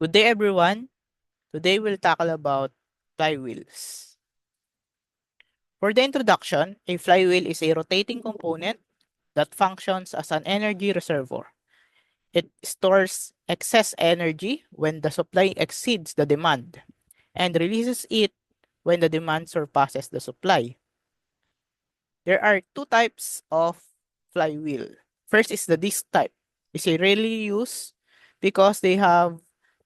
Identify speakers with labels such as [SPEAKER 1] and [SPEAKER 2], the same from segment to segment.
[SPEAKER 1] Good day, everyone. Today we'll tackle about flywheels. For the introduction, a flywheel is a rotating component that functions as an energy reservoir. It stores excess energy when the supply exceeds the demand and releases it when the demand surpasses the supply. There are two types of flywheel. First is the disc type. It's a rarely used because they have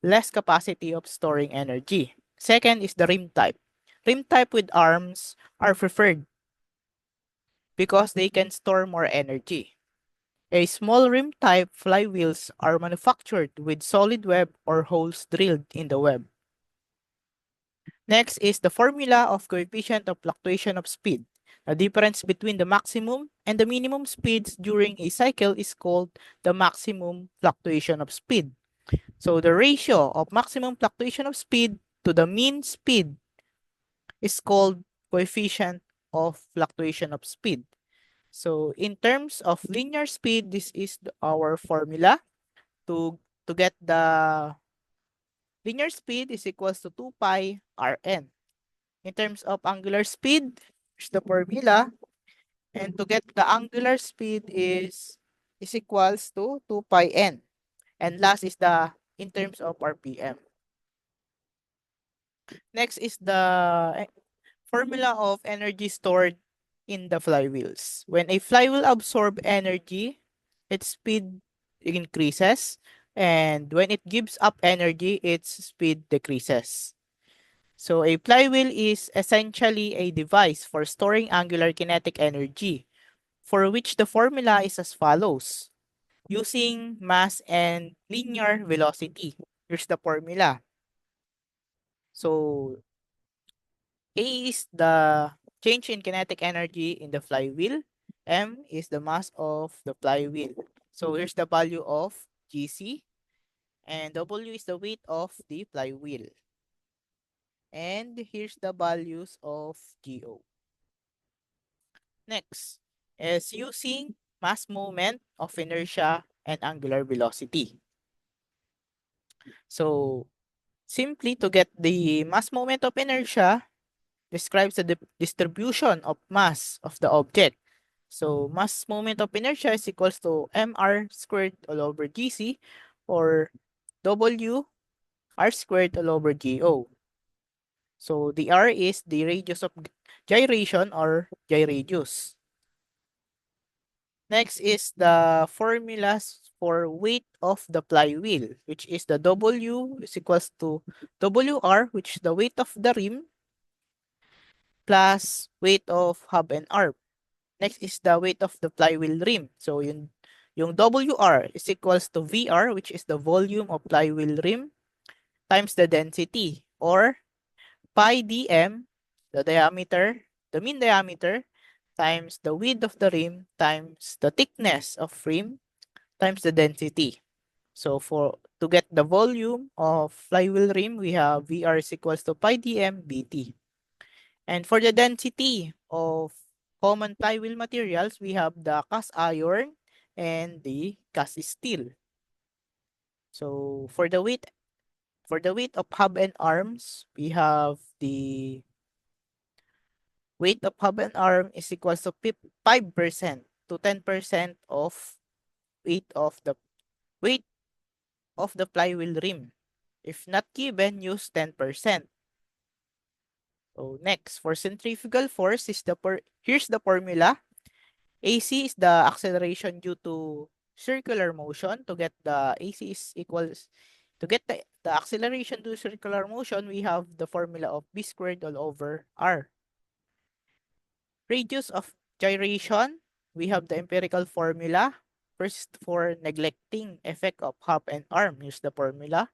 [SPEAKER 1] less capacity of storing energy. Second is the rim type. Rim type with arms are preferred because they can store more energy. A small rim type flywheels are manufactured with solid web or holes drilled in the web. Next is the formula of coefficient of fluctuation of speed. The difference between the maximum and the minimum speeds during a cycle is called the maximum fluctuation of speed. So the ratio of maximum fluctuation of speed to the mean speed is called coefficient of fluctuation of speed. So in terms of linear speed, this is our formula to get the linear speed is equals to 2 pi Rn. In terms of angular speed, here's the formula. And to get the angular speed is equals to 2 pi n. And last is the in terms of RPM. Next is the formula of energy stored in the flywheels. When a flywheel absorbs energy, its speed increases. And when it gives up energy, its speed decreases. So a flywheel is essentially a device for storing angular kinetic energy, for which the formula is as follows. Using mass and linear velocity. Here's the formula. So A is the change in kinetic energy in the flywheel. M is the mass of the flywheel. So here's the value of Gc. And W is the weight of the flywheel. And here's the values of GO. Next is using mass moment of inertia and angular velocity. So simply to get the mass moment of inertia describes the distribution of mass of the object. So mass moment of inertia is equals to mr squared all over gc or w r squared all over go. So the r is the radius of gyration or gyradius. Next is the formulas for weight of the flywheel, which is the W is equals to WR, which is the weight of the rim, plus weight of hub and arm. Next is the weight of the flywheel rim. So yung WR is equals to VR, which is the volume of flywheel rim, times the density, or pi dm, the diameter, the mean diameter, times the width of the rim, times the thickness of rim, times the density. So to get the volume of flywheel rim, we have VR is equals to pi dm bt. And for the density of common flywheel materials, we have the cast iron and the cast steel. So for the weight of hub and arms, we have the weight of hub and arm is equals to 5% to 10% of weight of the weight of the flywheel rim. If not given, use 10%. So next, for centrifugal force is here's the formula. AC is the acceleration due to circular motion. To get the AC is equals to get the acceleration due to circular motion, we have the formula of B squared all over R. Radius of gyration, we have the empirical formula. First, for neglecting effect of hub and arm, use the formula.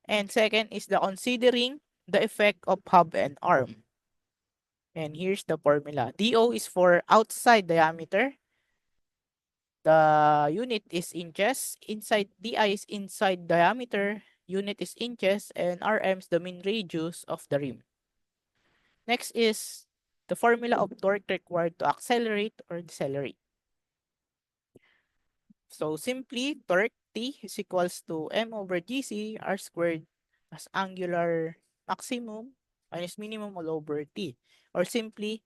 [SPEAKER 1] And second is the considering the effect of hub and arm. And here's the formula. DO is for outside diameter. The unit is inches. Inside DI is inside diameter. Unit is inches. And RM is the mean radius of the rim. Next is the formula of torque required to accelerate or decelerate. So simply, torque T is equals to M over GC R squared as angular maximum minus minimum all over t, or simply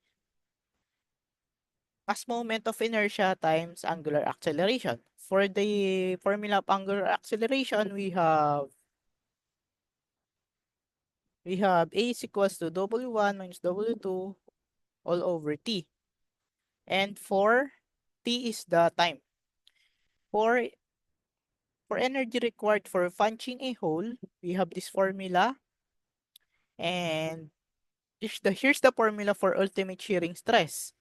[SPEAKER 1] mass moment of inertia times angular acceleration. For the formula of angular acceleration, we have A is equals to W1 minus W2 all over t. And for t is the time. For energy required for punching a hole, we have this formula. And here's the formula for ultimate shearing stress.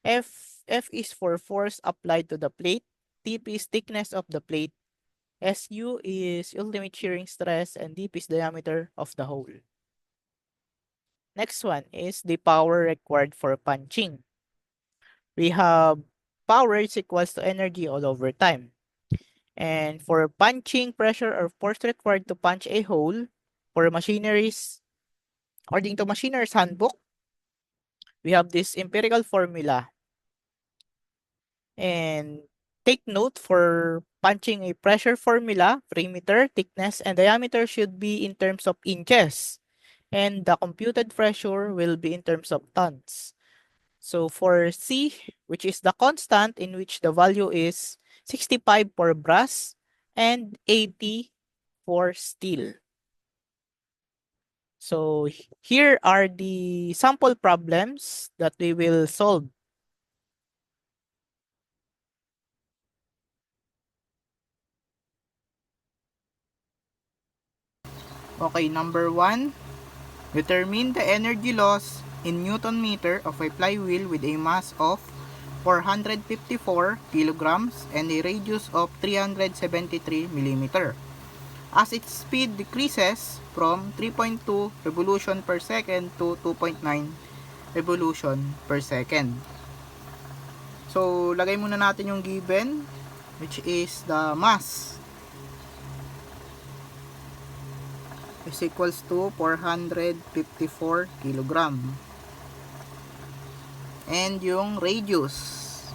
[SPEAKER 1] F is for force applied to the plate. TP is thickness of the plate. SU is ultimate shearing stress, and DP is diameter of the hole. Next one is the power required for punching. We have power is equals to energy all over time. And for punching pressure or force required to punch a hole, for machineries, according to machiner's handbook, we have this empirical formula. And take note, for punching a pressure formula, perimeter, thickness, and diameter should be in terms of inches. And the computed pressure will be in terms of tons. So for C, which is the constant in which the value is 65 for brass and 80 for steel. So here are the sample problems that we will solve. Okay, number 1, determine the energy loss in Newton meter of a flywheel with a mass of 454 kilograms and a radius of 373 millimeter. As its speed decreases from 3.2 revolution per second to 2.9 revolution per second. So, lagay muna natin yung given, which is the mass is equals to 454 kilogram. And yung radius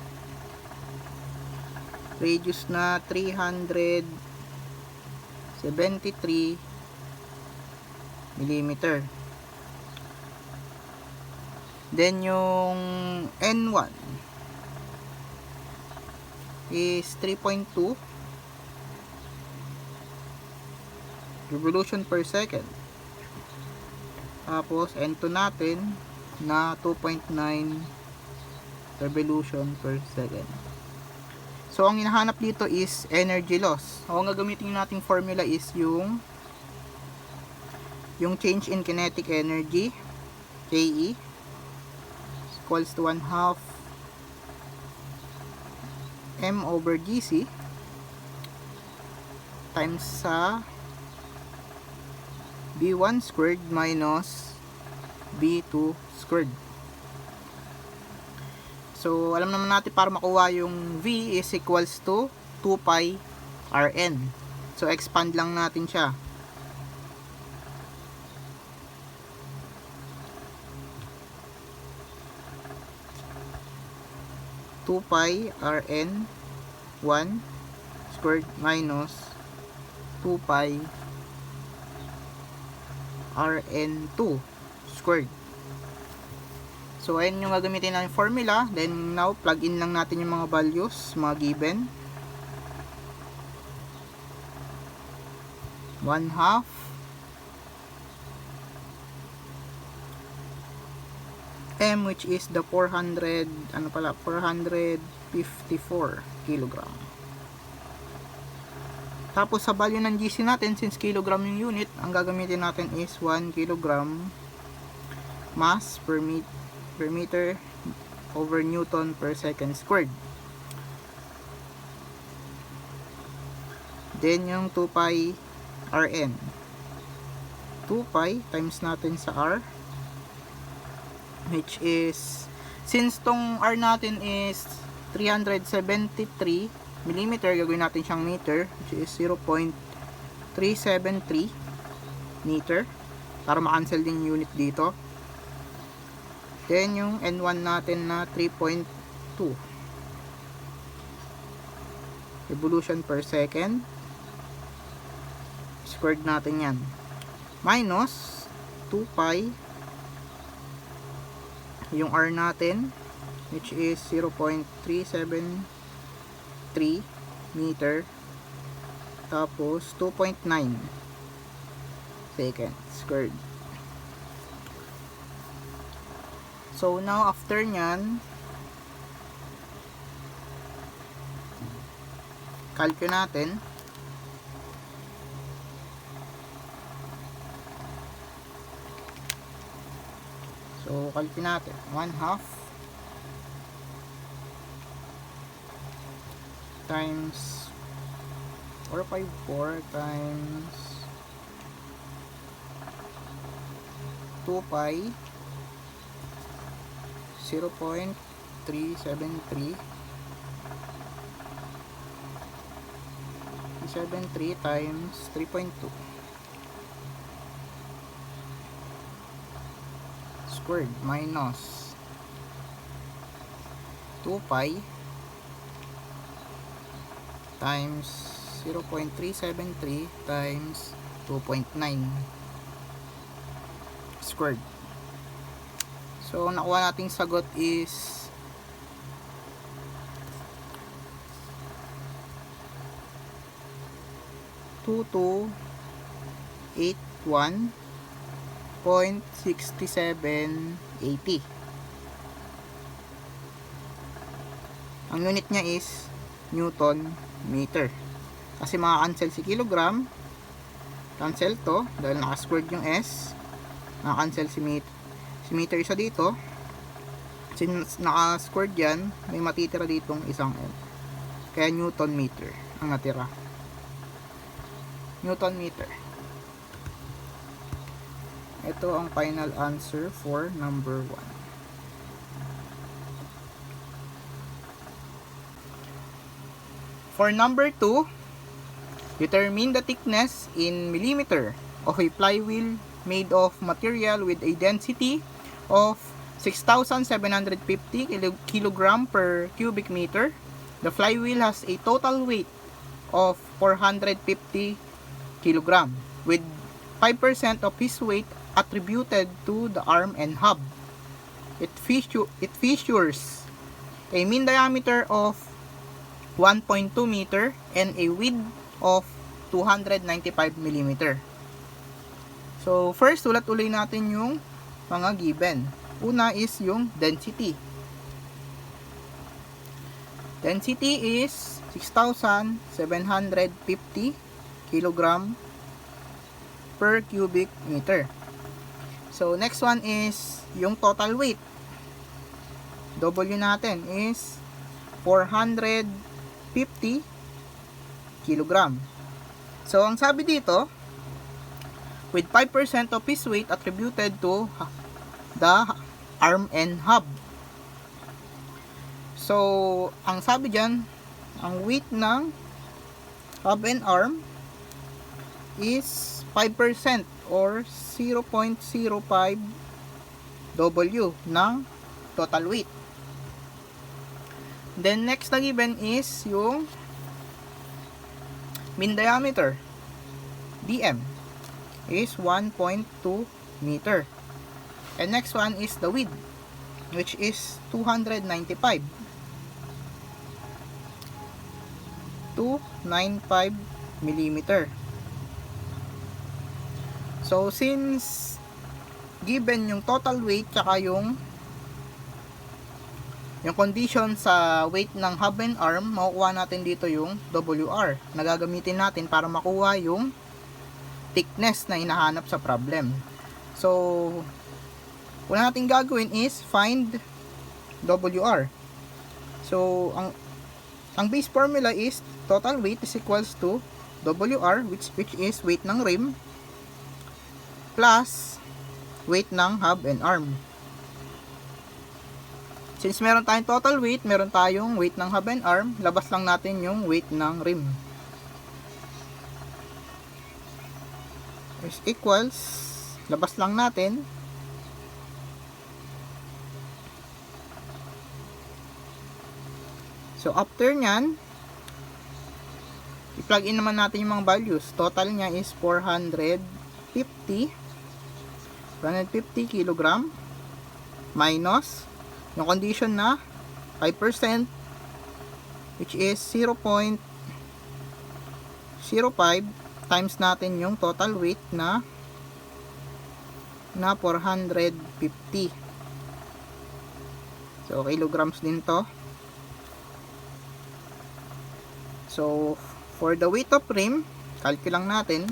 [SPEAKER 1] na 373 millimeter. Then yung N1 is 3.2 revolution per second. Tapos N2 natin na 2.9 revolution per second. So ang hinahanap dito is energy loss. Ang gagamitin nating formula is yung change in kinetic energy, KE, equals to 1/2 m over gc times sa b1 squared minus b2 squared. So alam naman natin, para makuha yung v is equals to 2 pi rn. So expand lang natin siya. Two pi rn 1 squared minus 2 pi rn2 squared. So ayan yung gagamitin natin formula. Then now plug in lang natin yung mga values, mga given. 1/2 m, which is the 454 kilogram. Tapos sa value ng GC natin, since kilogram yung unit, ang gagamitin natin is 1 kilogram mass per meter over Newton per second squared. Then yung 2 pi Rn, 2 pi times natin sa R, which is, since tong R natin is 373 millimeter, gagawin natin siyang meter, which is 0.373 meter para ma-cancel din yung unit dito. Then yung N1 natin na 3.2 revolution per second, squared natin yan.
[SPEAKER 2] minus 2 pi yung R natin, which is 0.373 meter, tapos 2.9 seconds squared. So now after nyan, calculate natin. So calculate natin 1/2 times 454 times 2 pi 0.373 times 3.2 squared minus 2 pi times 0.373 times 2.9 squared. So nakuha nating sagot is 2281.6780. Ang unit niya is Newton meter. Kasi maka-cancel si kilogram, cancel to dahil naka-squared yung S, naka-cancel si meter isa dito. Since naka-squared yan, may matitira ditong isang M. Kaya Newton meter ang natira. Newton meter. Ito ang final answer for number 1. For number 2, determine the thickness in millimeter of a flywheel made of material with a density of 6,750 kg per cubic meter. The flywheel has a total weight of 450 kg with 5% of his weight attributed to the arm and hub. It features a mean diameter of 1.2 meter and a width of 295 mm. So first, ulat uli natin yung mga given. Una is yung density. Density is 6,750 kg per cubic meter. So next one is yung total weight. W natin is 450 kg. So ang sabi dito, with 5% of his weight attributed to the arm and hub. So ang sabi dyan, ang weight ng hub and arm is 5% or 0.05 W ng total weight. Then next na given is yung mean diameter, dm, is 1.2 meter. And next one is the width, which is 295 millimeter. So since given yung total weight tsaka yung condition sa weight ng hub and arm, makukuha natin dito yung WR na gagamitin natin para makuha yung thickness na hinahanap sa problem. So una natin gagawin is find WR. So ang base formula is total weight is equals to WR, which is weight ng rim plus weight ng hub and arm. Since meron tayong total weight, meron tayong weight ng hub and arm, labas lang natin yung weight ng rim. Is equals, labas lang natin, so after nyan, i-plug in naman natin yung mga values. Total nya is 450 150 kilogram minus yung condition na 5%, which is 0.05 times natin yung total weight na 450. So kilograms din to. So for the weight of rim, calculate lang natin.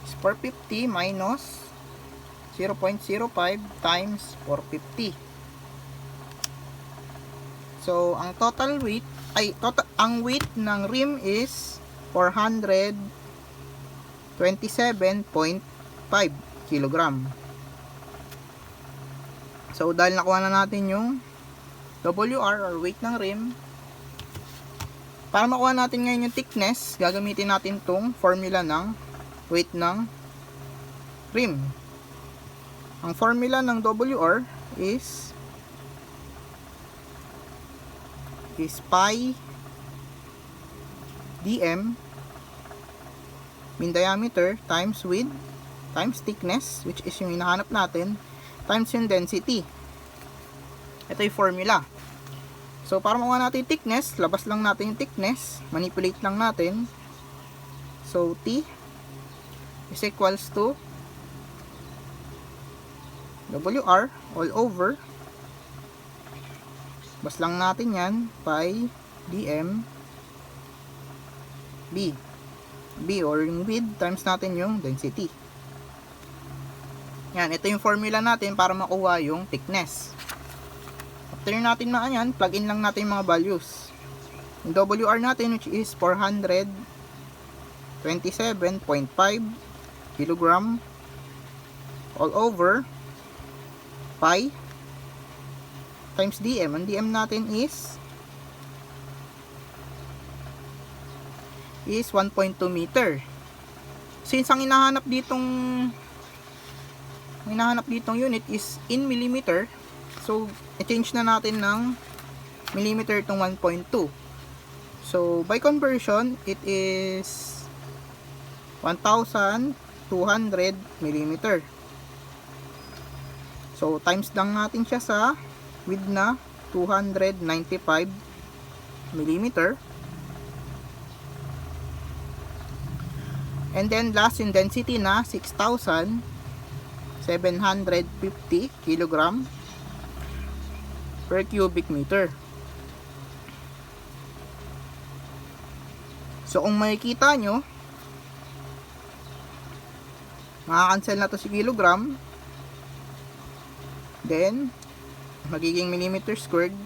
[SPEAKER 2] Is 450 minus 0.05 times 450. So ang total weight ang weight ng rim is 427.5 kilogram. So dahil nakuha na natin yung WR or weight ng rim, para makuha natin ngayon yung thickness, gagamitin natin tong formula ng weight ng rim. Ang formula ng WR is pi dm, mean diameter, times width, times thickness, which is yung hinahanap natin, times yung density. Ito yung formula. So para makuha natin yung thickness, labas lang natin yung thickness, manipulate lang natin. So T is equals to WR all over, bas lang natin yan, pi dm B or yung width times natin yung density. Yan, ito yung formula natin para makuha yung thickness. After natin na yan, plug in lang natin yung mga values. Yung WR natin, which is 427.5 kilogram all over pi times dm. Ang dm natin is 1.2 meter. Since ang hinahanap ditong unit is in millimeter, so i-change na natin ng millimeter itong 1.2. So by conversion, it is 1,200 millimeter. So times lang natin siya sa width na 295 millimeter. And then last in density na 6,750 kilogram per cubic meter. So kung makikita nyo, makakancel na to si kilogram, then magiging millimeter squared,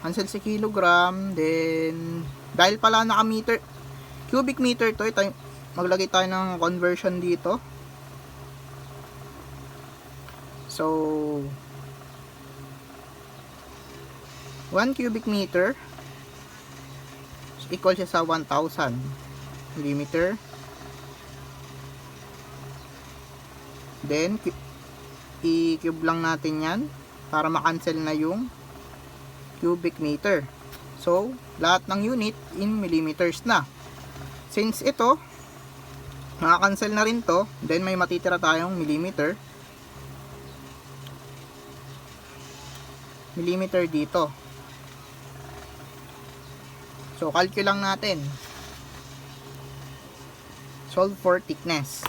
[SPEAKER 2] cancel si kilogram, then dahil pala naka meter, cubic meter to, maglagay tayo ng conversion dito. So 1 cubic meter equal siya sa 1,000 millimeter. Then i-cube lang natin yan para makancel na yung cubic meter. So lahat ng unit in millimeters na. Since ito makakancel na rin to, then may matitira tayong millimeter dito. So calculate lang natin. Solve for thickness.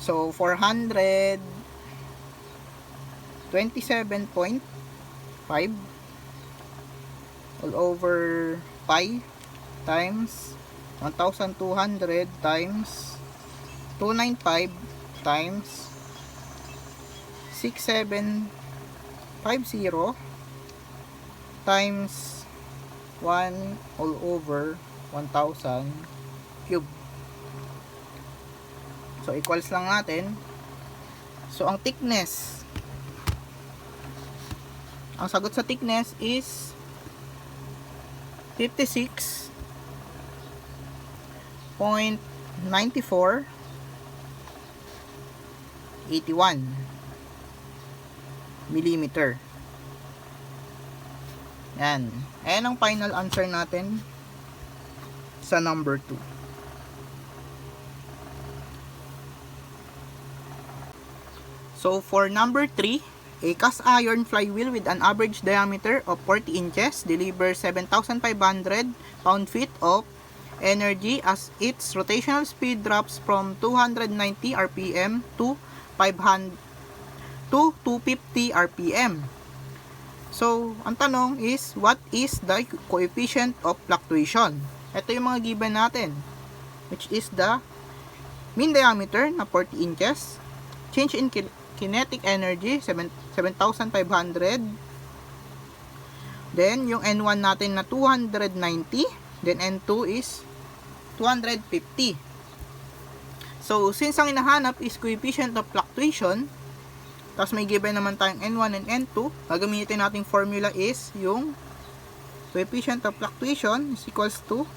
[SPEAKER 2] So 427.5 all over pi times 1,200 times 295 times 6750 times 1 all over 1,000 cube. So equals lang natin. So ang thickness, ang sagot sa thickness is 56.9481 millimeter. Yan. Ayan ang final answer natin sa number 2. So, for number 3, a cast iron flywheel with an average diameter of 40 inches delivers 7,500 pound-feet of energy as its rotational speed drops from 290 RPM to 250 RPM. So, ang tanong is, what is the coefficient of fluctuation? Ito yung mga given natin, which is the mean diameter na 40 inches, change in kinetic energy 7,500, then yung N1 natin na 290, then N2 is 250. So since ang hinahanap is coefficient of fluctuation, tapos may given naman tayong N1 and N2, gagamitin nating formula is yung coefficient of fluctuation is equals to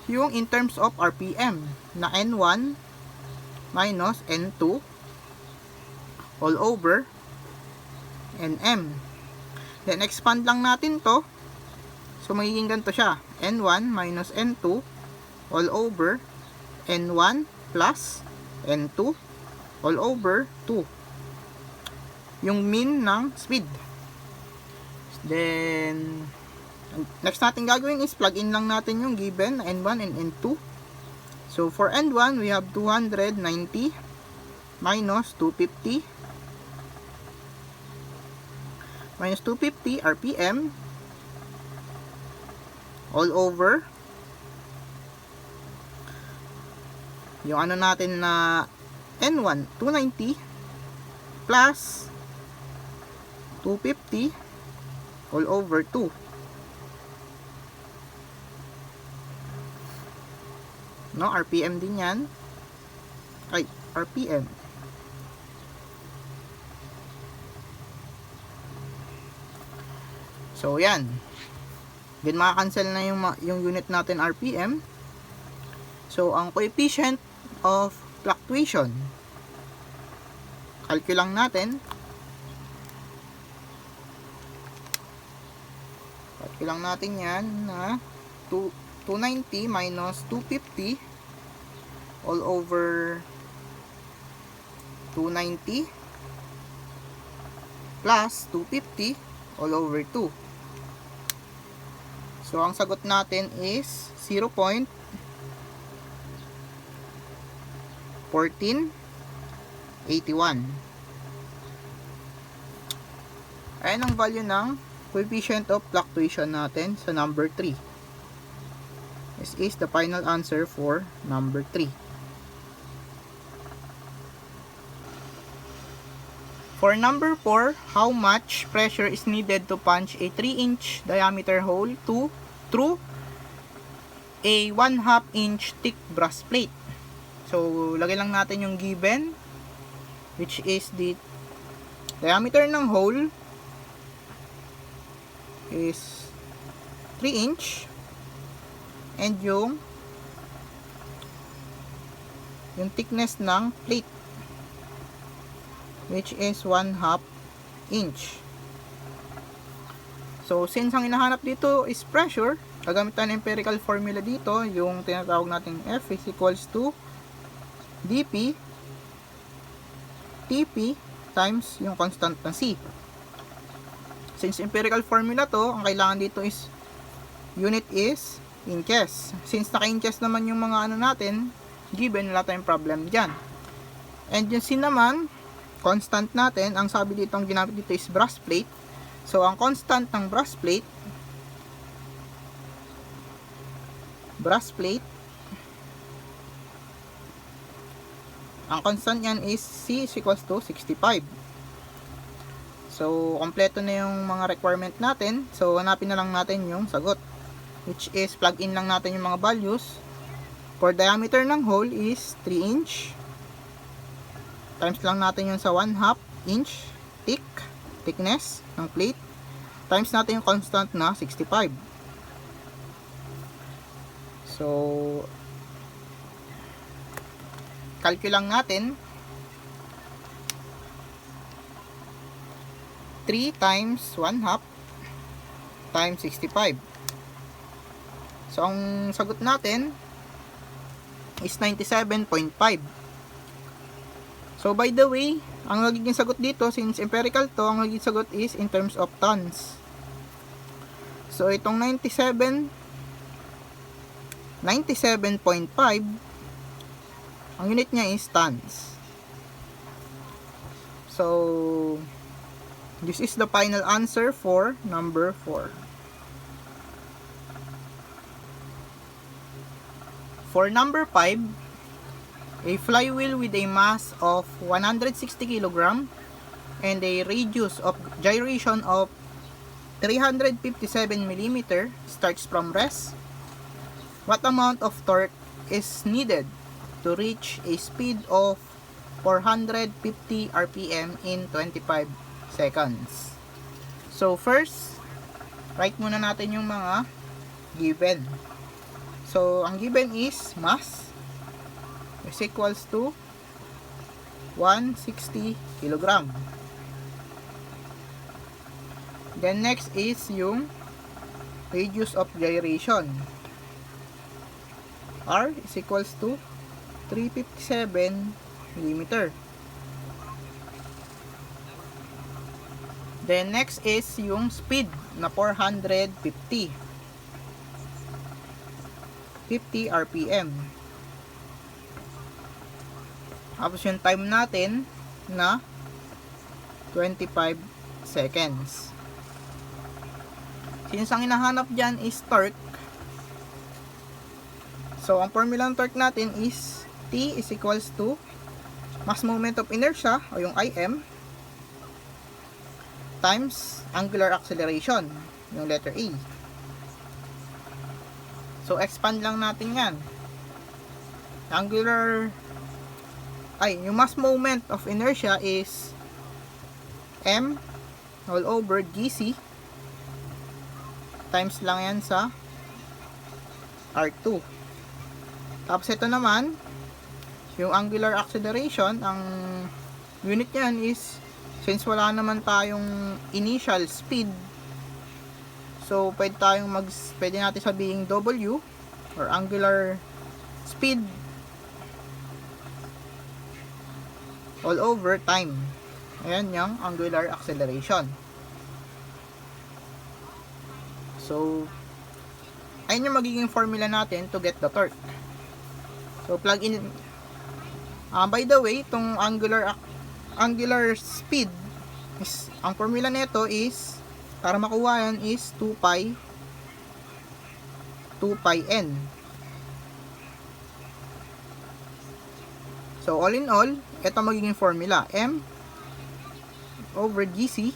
[SPEAKER 2] yung in terms of RPM na N1 minus N2 all over Nm. Then expand lang natin to. So magiging ganito siya. N1 minus N2 all over N1 plus N2 all over 2. Yung mean ng speed. Then next natin gagawin is plug in lang natin yung given N1 and N2. So for N1 we have 290 minus 250 RPM all over yung ano natin na N1 290 plus 250 all over 2. No, RPM din yan. Ay, RPM. So, yan. Then, maka-cancel na yung unit natin RPM. So, ang coefficient of fluctuation, calculate lang natin. Calculate lang natin yan na 290 minus 250 all over 290 plus 250 all over 2. So, ang sagot natin is 0.1481. Ayan ang value ng coefficient of fluctuation natin sa number 3. This is the final answer for number 3. For number 4, how much pressure is needed to punch a 3-inch diameter hole through a 1/2 inch thick brass plate? So, lagay lang natin yung given, which is the diameter ng hole is 3 inch and yung thickness ng plate, which is 1/2 inch. So, since ang hinahanap dito is pressure, gagamit tayo ng empirical formula dito, yung tinatawag nating F is equals to dP TP times yung constant na C. Since empirical formula to, ang kailangan dito is unit is inches. Since naka-inches naman yung mga ano natin, given, wala tayong problem dyan. And yung C naman, constant natin, ang sabi dito, ang ginamit dito is brass plate. So, ang constant ng brass plate, ang constant yan is C is equals to 65. So, kompleto na yung mga requirement natin. So, hanapin na lang natin yung sagot, which is plug in lang natin yung mga values. For diameter ng hole is 3 inch. Times lang natin yung sa 1/2 inch thickness ng plate. Times natin yung constant na 65. So, calculate lang natin. 3 times 1/2 times 65. So, ang sagot natin is 97.5. So, by the way, ang magiging sagot dito, since empirical to, ang magiging sagot is in terms of tons. So, itong 97.5, ang unit niya is tons. So, this is the final answer for number 4. For number 5, a flywheel with a mass of 160 kg and a radius of gyration of 357 mm starts from rest. What amount of torque is needed to reach a speed of 450 rpm in 25 seconds? So first, write muna natin yung mga given. So, ang given is mass is equals to 160 kg. Then next is yung radius of gyration. R is equals to 357 mm. Then next is yung speed na 450 rpm. Tapos yung time natin na 25 seconds. Since ang hinahanap dyan is torque, so ang formula ng torque natin is T is equals to mass moment of inertia o yung IM times angular acceleration, yung letter A. So, expand lang natin yan. Yung mass moment of inertia is M all over GC times lang yan sa R2. Tapos ito naman, yung angular acceleration, ang unit yan is, since wala naman tayong initial speed, so, pwede natin sabihin W or angular speed all over time. Ayan yung angular acceleration. So, ayun yung magiging formula natin to get the torque. So, plug in. By the way, itong angular speed is, ang formula nito is, para makuha yan is 2 pi n. So, all in all, ito magiging formula. M over GC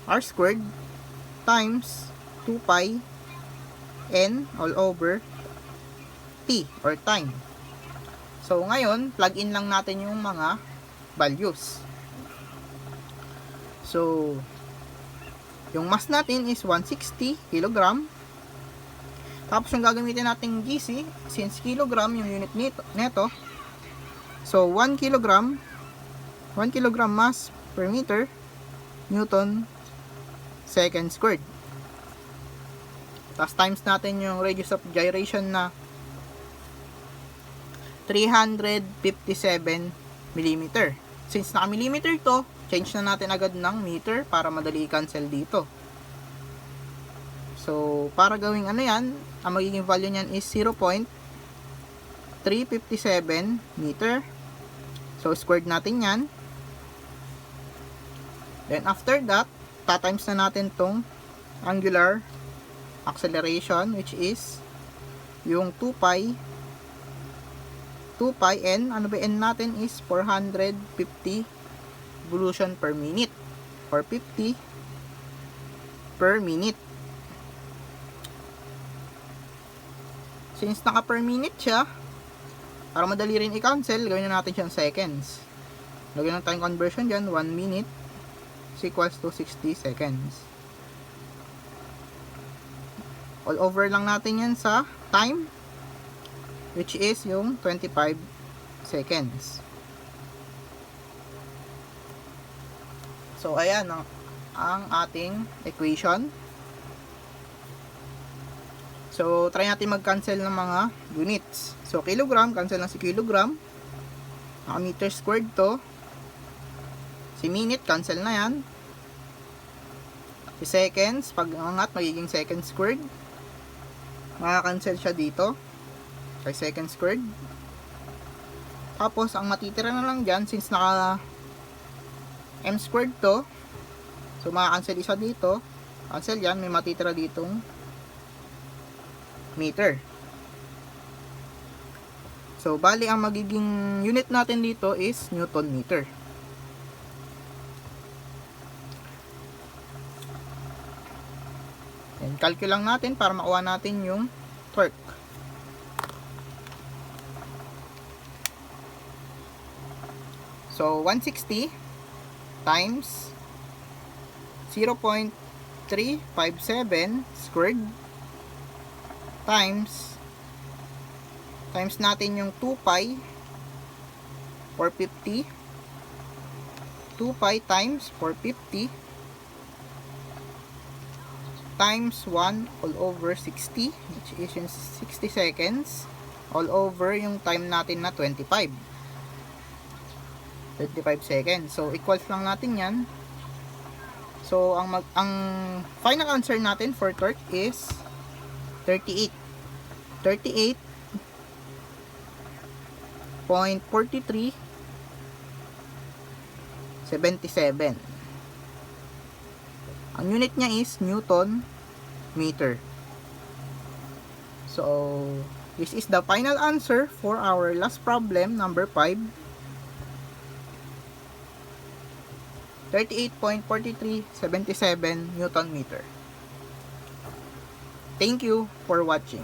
[SPEAKER 2] R squared times 2 pi n all over T or time. So, ngayon, plug in lang natin yung mga values. So, yung mass natin is 160 kg. Tapos yung gagamitin nating GC, since kilogram yung unit neto. So 1 kg mass per meter Newton second squared. Tapos times natin yung radius of gyration na 357 mm. Since naka millimeter to, change na natin agad ng meter para madali i-cancel dito. So, para gawing ano yan, ang magiging value niyan is 0.357 meter. So, squared natin yan. Then, after that, tatimes na natin tong angular acceleration, which is yung 2 pi n. Ano ba n natin is 450 revolution per minute or 50 per minute. Since naka per minute siya, para madali rin i-cancel, gawin na natin siyang seconds. Lagyan na tayong conversion dyan, 1 minute is equals to 60 seconds. All over lang natin yan sa time, which is yung 25 seconds. So, ayan ang ating equation. So, try natin mag-cancel ng mga units. So, kilogram, cancel na si kilogram. Meter squared to. Si minute, cancel na yan. Si seconds, pag angat, magiging second squared. Maka-cancel siya dito. Kay second squared. Tapos, ang matitira na lang dyan, since naka m squared to, so maka-cancel isa dito. Cancel yan, may matitira ditong meter. So, bali ang magiging unit natin dito is Newton meter. And calculate lang natin para makuha natin yung torque. So, 160 times 0.357 squared times natin yung 2 pi 450, 2 pi times 450 times 1 all over 60, which is yung 60 seconds all over yung time natin na 25 seconds. So equals lang natin yan. So ang final answer natin for torque is 38.4377. Ang unit niya is Newton meter. So this is the final answer for our last problem, number 5. 38.4377 Newton meter. Thank you for watching.